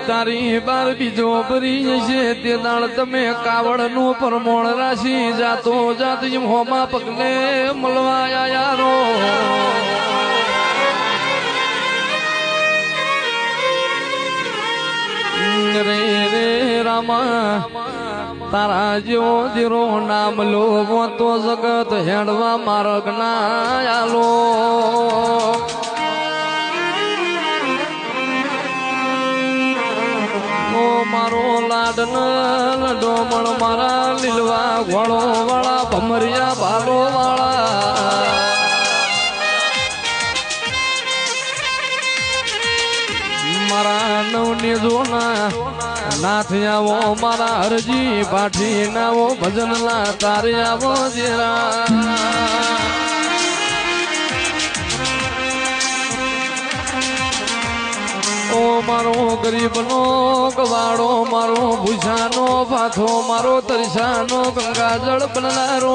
તારી બાર બીજો ભરી જશે તે દાળ તમે કાવડ નું પરમોણ રાશી જાતો જાત હોમા પગલે મળવા યારો રે રે રામા તારા જેવો ધીરો નામ લો તો જગત હેડવા માર્ગ ના આલો મારો લાડન ડોમણ મારા લીલવા ઘોડો વાળા ભમરિયા ભાલો વાળા મારા નવની જોના નાથ આવો મારા હરજી પાઠી નાવો ભજન ના તારે આવો જેરા ઓ મારો ગરીબ નો ગવાડો મારો ભૂષાનો પાથો મારો તરસાનો ગંગા જળ બનનારો